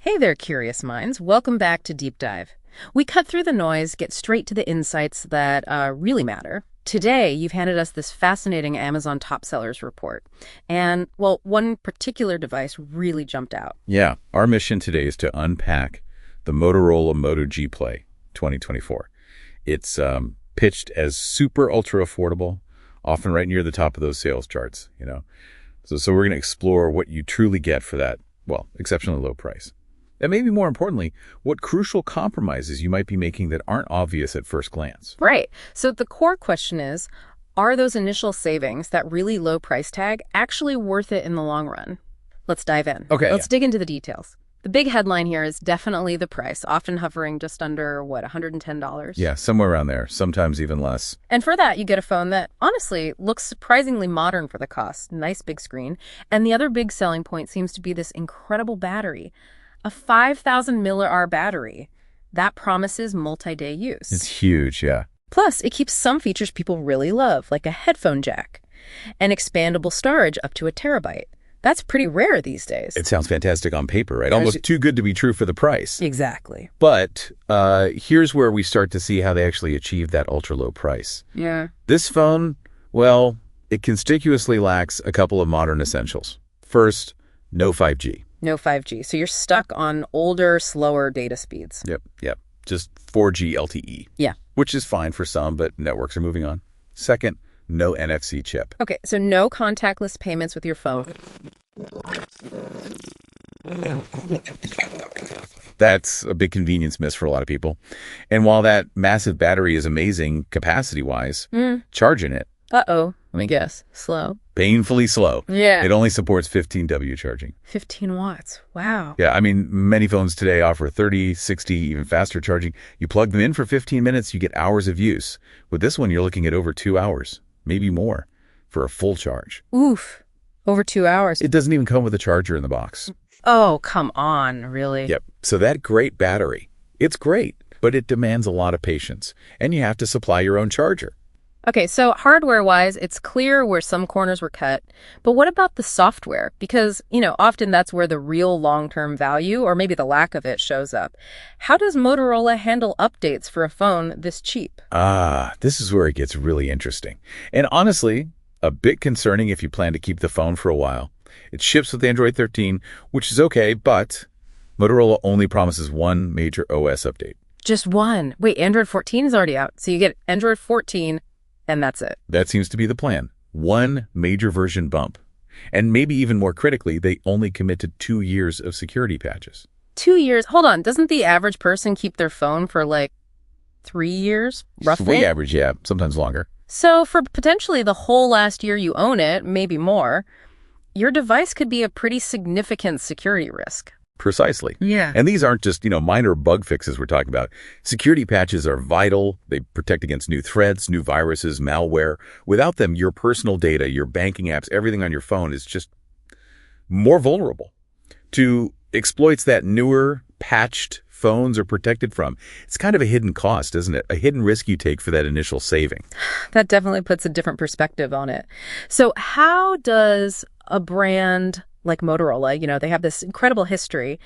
Hey there, curious minds. Welcome back to Deep Dive. We cut through the noise, get straight to the insights that really matter. Today, you've handed us this fascinating Amazon top sellers report. And, well, one particular device really jumped out. Yeah, our mission today is to unpack the Motorola Moto G Play 2024. It's pitched as super ultra affordable, often right near the top of those sales charts, So we're going to explore what you truly get for that, well, exceptionally low price. And maybe more importantly, what crucial compromises you might be making that aren't obvious at first glance. Right. So the core question is, are those initial savings, that really low price tag, actually worth it in the long run? Let's dive in. Okay. Let's dig into the details. The big headline here is definitely the price, often hovering just under, $110? Yeah, somewhere around there, sometimes even less. And for that, you get a phone that, honestly, looks surprisingly modern for the cost. Nice big screen. And the other big selling point seems to be this incredible battery. A 5,000 milliamp battery. That promises multi-day use. It's huge, yeah. Plus, it keeps some features people really love, like a headphone jack. And expandable storage up to 1 terabyte. That's pretty rare these days. It sounds fantastic on paper, right? Almost too good to be true for the price. Exactly. But here's where we start to see how they actually achieve that ultra-low price. Yeah. This phone, well, it conspicuously lacks a couple of modern essentials. First, no 5G. No 5G. So you're stuck on older, slower data speeds. Yep. Just 4G LTE. Yeah. Which is fine for some, but networks are moving on. Second, no NFC chip. Okay, so no contactless payments with your phone. That's a big convenience miss for a lot of people. And while that massive battery is amazing capacity-wise, charging it, Let me guess. Slow. painfully slow. Yeah. It only supports 15W charging. 15 watts. Wow. Yeah, I mean, many phones today offer 30, 60, even faster charging. You plug them in for 15 minutes, you get hours of use. With this one, you're looking at over 2 hours, maybe more, for a full charge. Oof. Over 2 hours. It doesn't even come with a charger in the box. Oh, come on. Really? Yep. So that great battery, it's great, but it demands a lot of patience, and you have to supply your own charger. Okay, so hardware-wise, it's clear where some corners were cut. But what about the software? Because, often that's where the real long-term value, or maybe the lack of it, shows up. How does Motorola handle updates for a phone this cheap? This is where it gets really interesting. And honestly, a bit concerning if you plan to keep the phone for a while. It ships with Android 13, which is okay, but Motorola only promises one major OS update. Just one. Wait, Android 14 is already out. So you get Android 14, and that's it. That seems to be the plan. One major version bump. And maybe even more critically, they only commit to 2 years of security patches. 2 years? Hold on. Doesn't the average person keep their phone for 3 years, roughly? Way average, yeah. Sometimes longer. So for potentially the whole last year you own it, maybe more, your device could be a pretty significant security risk. Precisely. Yeah. And these aren't just, minor bug fixes we're talking about. Security patches are vital. They protect against new threats, new viruses, malware. Without them, your personal data, your banking apps, everything on your phone is just more vulnerable to exploits that newer, patched phones are protected from. It's kind of a hidden cost, isn't it? A hidden risk you take for that initial saving. That definitely puts a different perspective on it. So how does a brand like Motorola, they have this incredible history.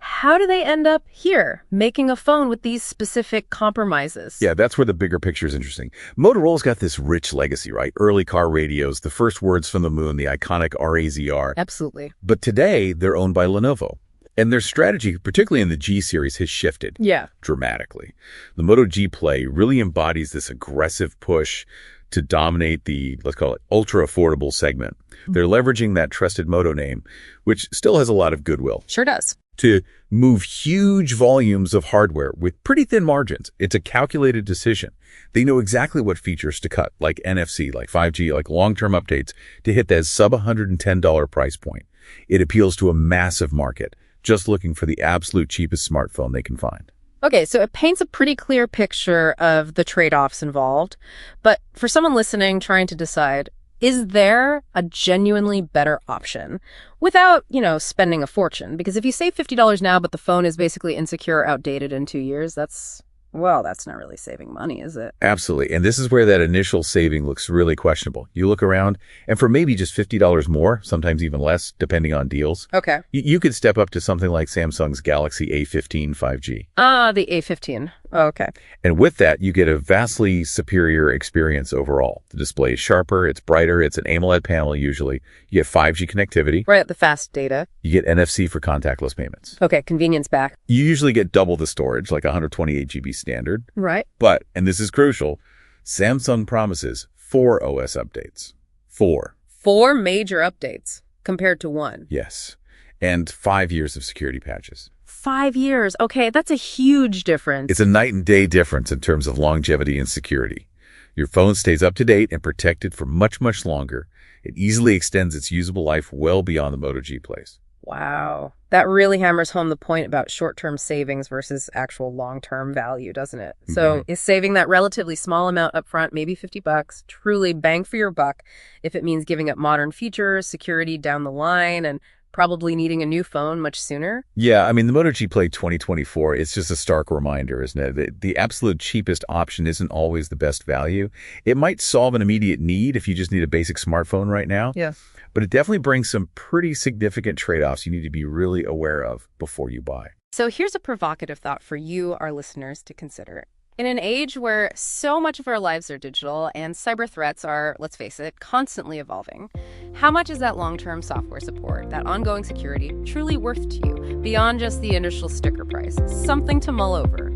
How do they end up here, making a phone with these specific compromises? Yeah, that's where the bigger picture is interesting. Motorola's got this rich legacy, right? Early car radios, the first words from the moon, the iconic RAZR. Absolutely. But today, they're owned by Lenovo. And their strategy, particularly in the G series, has shifted dramatically. The Moto G Play really embodies this aggressive push to dominate the, let's call it, ultra-affordable segment. They're leveraging that trusted Moto name, which still has a lot of goodwill. Sure does. To move huge volumes of hardware with pretty thin margins. It's a calculated decision. They know exactly what features to cut, like NFC, like 5G, like long-term updates, to hit that sub-$110 price point. It appeals to a massive market, just looking for the absolute cheapest smartphone they can find. Okay, so it paints a pretty clear picture of the trade-offs involved. But for someone listening, trying to decide, is there a genuinely better option without, spending a fortune? Because if you save $50 now, but the phone is basically insecure or outdated in 2 years, that's Well, that's not really saving money, is it? Absolutely. And this is where that initial saving looks really questionable. You look around, and for maybe just $50 more, sometimes even less, depending on deals, Okay. you could step up to something like Samsung's Galaxy A15 5G. Ah, the A15. Oh, okay. And with that, you get a vastly superior experience overall. The display is sharper, it's brighter, it's an AMOLED panel usually. You get 5G connectivity. Right, the fast data. You get NFC for contactless payments. Okay, convenience back. You usually get double the storage, like 128 GB standard. Right. But, and this is crucial, Samsung promises 4 OS updates. 4. 4 major updates compared to 1. Yes. And 5 years of security patches. 5 years. Okay, that's a huge difference. It's a night and day difference in terms of longevity and security. Your phone stays up to date and protected for much, much longer. It easily extends its usable life well beyond the Moto G plays. Wow. That really hammers home the point about short-term savings versus actual long-term value, doesn't it? So is saving that relatively small amount up front, maybe $50, truly bang for your buck if it means giving up modern features, security down the line, and probably needing a new phone much sooner? Yeah, I mean, the Moto G Play 2024 is just a stark reminder, isn't it? The absolute cheapest option isn't always the best value. It might solve an immediate need if you just need a basic smartphone right now. Yeah. But it definitely brings some pretty significant trade-offs you need to be really aware of before you buy. So here's a provocative thought for you, our listeners, to consider. In an age where so much of our lives are digital and cyber threats are, let's face it, constantly evolving, how much is that long-term software support, that ongoing security, truly worth to you, beyond just the initial sticker price? Something to mull over.